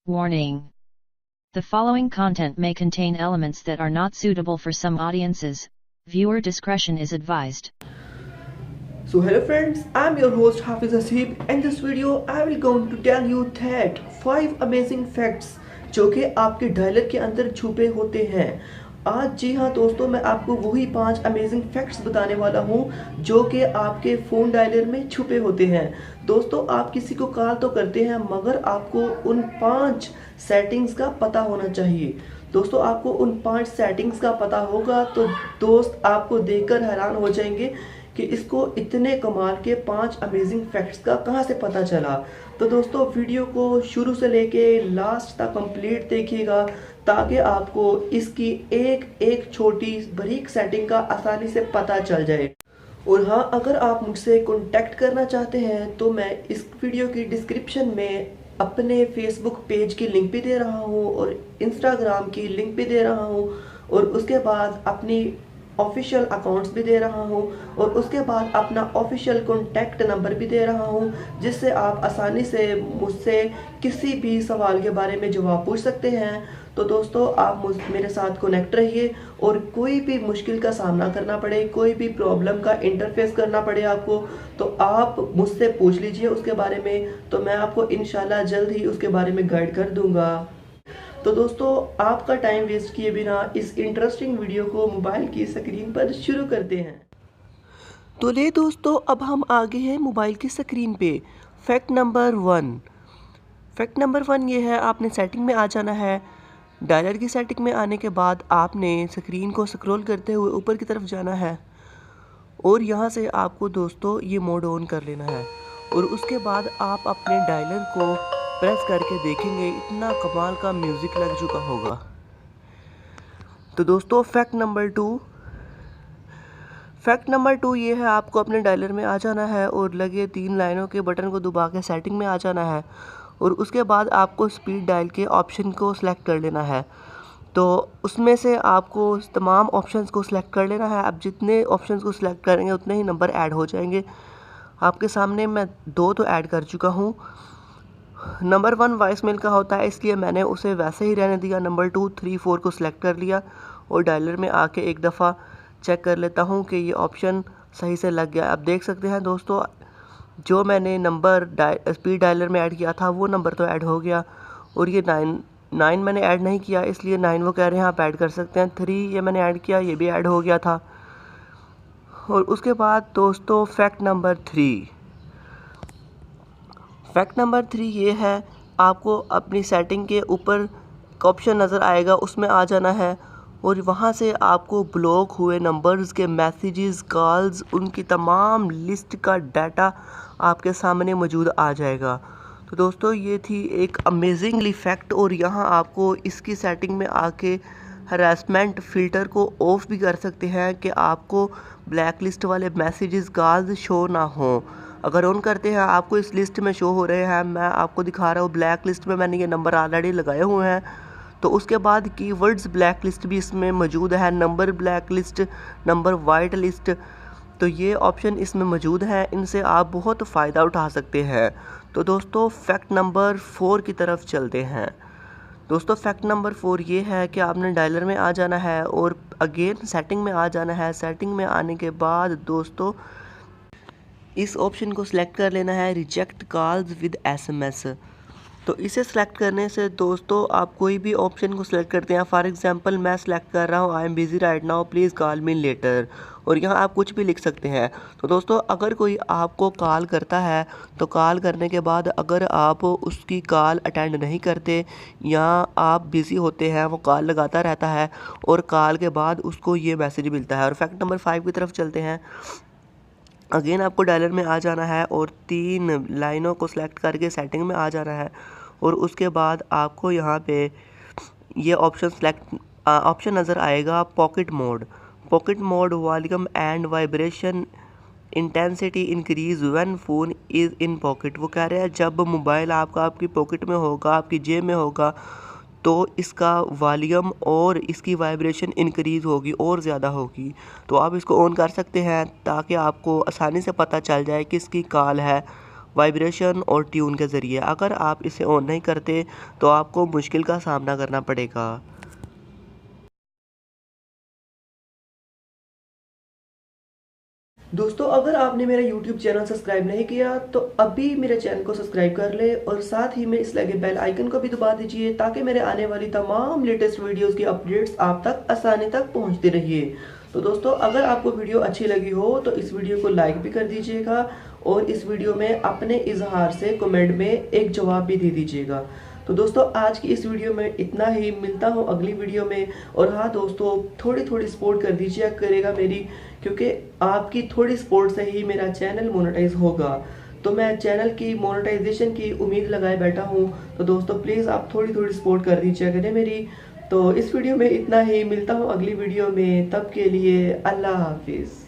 Warning. The following content may contain elements that are not suitable for some audiences. Viewer discretion is advised. So hello friends, I am your host Hafiz Hasib. In this video I will going to tell you that 5 amazing facts जो कि आपके dialer के अंदर छुपे होते हैं। आज जी हाँ दोस्तों, मैं आपको वही 5 अमेजिंग फैक्ट्स बताने वाला हूँ जो कि आपके फ़ोन डायलर में छुपे होते हैं। दोस्तों, आप किसी को कॉल तो करते हैं मगर आपको उन 5 सेटिंग्स का पता होना चाहिए। दोस्तों, आपको उन 5 सेटिंग्स का पता होगा तो दोस्त आपको देखकर हैरान हो जाएंगे कि इसको इतने कमाल के 5 अमेजिंग फैक्ट्स का कहाँ से पता चला। तो दोस्तों, वीडियो को शुरू से लेके लास्ट तक कंप्लीट देखिएगा ताकि आपको इसकी एक एक छोटी बारीक सेटिंग का आसानी से पता चल जाए। और हाँ, अगर आप मुझसे कॉन्टैक्ट करना चाहते हैं तो मैं इस वीडियो की डिस्क्रिप्शन में अपने फेसबुक पेज की लिंक भी दे रहा हूँ और इंस्टाग्राम की लिंक भी दे रहा हूँ और उसके बाद अपनी ऑफिशियल अकाउंट्स भी दे रहा हूँ और उसके बाद अपना ऑफिशियल कॉन्टैक्ट नंबर भी दे रहा हूँ जिससे आप आसानी से मुझसे किसी भी सवाल के बारे में जवाब पूछ सकते हैं। तो दोस्तों, आप मेरे साथ कनेक्ट रहिए और कोई भी मुश्किल का सामना करना पड़े, कोई भी प्रॉब्लम का इंटरफेस करना पड़े आपको, तो आप मुझसे पूछ लीजिए उसके बारे में, तो मैं आपको इंशाल्लाह जल्द ही उसके बारे में गाइड कर दूंगा। तो दोस्तों, आपका टाइम वेस्ट किए बिना इस इंटरेस्टिंग वीडियो को मोबाइल की स्क्रीन पर शुरू करते हैं। तो ले दोस्तों, अब हम आगे हैं मोबाइल की स्क्रीन पे। फैक्ट नंबर 1 ये है, आपने सेटिंग में आ जाना है। डायलर की सेटिंग में आने के बाद आपने स्क्रीन को स्क्रॉल करते हुए ऊपर की तरफ जाना है और यहाँ से आपको दोस्तों ये मोड ऑन कर लेना है और उसके बाद आप अपने डायलर को प्रेस करके देखेंगे, इतना कमाल का म्यूज़िक लग चुका होगा। तो दोस्तों, फैक्ट नंबर 2 ये है, आपको अपने डायलर में आ जाना है और लगे 3 लाइनों के बटन को दबा के सेटिंग में आ जाना है और उसके बाद आपको स्पीड डायल के ऑप्शन को सिलेक्ट कर लेना है। तो उसमें से आपको तमाम ऑप्शंस को सिलेक्ट कर लेना है। अब जितने ऑप्शंस को सिलेक्ट करेंगे उतने ही नंबर ऐड हो जाएंगे। आपके सामने मैं 2 तो ऐड कर चुका हूँ। नंबर 1 वॉइस मेल का होता है, इसलिए मैंने उसे वैसे ही रहने दिया। नंबर 2, 3, 4 को सिलेक्ट कर लिया और डायलर में आके एक दफ़ा चेक कर लेता हूँ कि ये ऑप्शन सही से लग गया। अब देख सकते हैं दोस्तों, जो मैंने नंबर स्पीड डायलर में ऐड किया था वो नंबर तो ऐड हो गया और ये 9 मैंने ऐड नहीं किया, इसलिए 9 वो कह रहे हैं आप ऐड कर सकते हैं। 3 ये मैंने ऐड किया, ये भी ऐड हो गया था। और उसके बाद दोस्तों, फैक्ट नंबर 3 ये है, आपको अपनी सेटिंग के ऊपर ऑप्शन नज़र आएगा, उसमें आ जाना है और वहाँ से आपको ब्लॉक हुए नंबर्स के मैसेजेस, कॉल्स, उनकी तमाम लिस्ट का डाटा आपके सामने मौजूद आ जाएगा। तो दोस्तों, ये थी एक अमेजिंगली फैक्ट और यहाँ आपको इसकी सेटिंग में आके हरासमेंट फ़िल्टर को ऑफ भी कर सकते हैं कि आपको ब्लैक लिस्ट वाले मैसेजेस, कॉल्स शो ना हो। अगर ऑन करते हैं आपको इस लिस्ट में शो हो रहे हैं, मैं आपको दिखा रहा हूँ ब्लैक लिस्ट में मैंने ये नंबर ऑलरेडी लगाए हुए हैं। तो उसके बाद कीवर्ड्स ब्लैक लिस्ट भी इसमें मौजूद है, number black list, number white list. तो ये ऑप्शन इसमें मौजूद हैं, इनसे आप बहुत फ़ायदा उठा सकते हैं। तो दोस्तों, फैक्ट नंबर 4 की तरफ चलते हैं। दोस्तों, फैक्ट नंबर 4 ये है कि आपने डायलर में आ जाना है और अगेन सेटिंग में आ जाना है। सेटिंग में आने के बाद दोस्तों, इस ऑप्शन को सिलेक्ट कर लेना है, रिजेक्ट कॉल्स विद SMS। तो इसे सिलेक्ट करने से दोस्तों, आप कोई भी ऑप्शन को सिलेक्ट करते हैं। फॉर एग्जांपल मैं सिलेक्ट कर रहा हूँ, I am busy right now, please call me later, और यहाँ आप कुछ भी लिख सकते हैं। तो दोस्तों, अगर कोई आपको कॉल करता है तो कॉल करने के बाद अगर आप उसकी कॉल अटेंड नहीं करते या आप बिज़ी होते हैं, वो कॉल लगाता रहता है और कॉल के बाद उसको ये मैसेज मिलता है। और फैक्ट नंबर 5 की तरफ चलते हैं। अगेन आपको डायलर में आ जाना है और 3 लाइनों को सिलेक्ट करके सेटिंग में आ जाना है और उसके बाद आपको यहाँ पे ये ऑप्शन नज़र आएगा, pocket mode volume and vibration intensity increase when phone is in pocket. वो कह रहे हैं जब मोबाइल आपका आपकी पॉकेट में होगा, आपकी जेब में होगा, तो इसका वॉल्यूम और इसकी वाइब्रेशन इंक्रीज़ होगी और ज़्यादा होगी। तो आप इसको ऑन कर सकते हैं ताकि आपको आसानी से पता चल जाए किसकी कॉल है वाइब्रेशन और ट्यून के ज़रिए। अगर आप इसे ऑन नहीं करते तो आपको मुश्किल का सामना करना पड़ेगा। दोस्तों, अगर आपने मेरा YouTube चैनल सब्सक्राइब नहीं किया तो अभी मेरे चैनल को सब्सक्राइब कर ले और साथ ही में इस लगे बेल आइकन को भी दबा दीजिए ताकि मेरे आने वाली तमाम लेटेस्ट वीडियोस की अपडेट्स आप तक आसानी तक पहुंचती रहिए। तो दोस्तों, अगर आपको वीडियो अच्छी लगी हो तो इस वीडियो को लाइक भी कर दीजिएगा और इस वीडियो में अपने इजहार से कमेंट में एक जवाब भी दे दीजिएगा। तो दोस्तों, आज की इस वीडियो में इतना ही। मिलता हूँ अगली वीडियो में। और हाँ दोस्तों, थोड़ी थोड़ी सपोर्ट कर दीजिए करेगा मेरी, क्योंकि आपकी थोड़ी सपोर्ट से ही मेरा चैनल मोनेटाइज होगा। तो मैं चैनल की मोनेटाइजेशन की उम्मीद लगाए बैठा हूँ। तो दोस्तों, प्लीज़ आप थोड़ी थोड़ी सपोर्ट कर दीजिए करें मेरी। तो इस वीडियो में इतना ही। मिलता हूँ अगली वीडियो में, तब के लिए अल्लाह हाफिज़।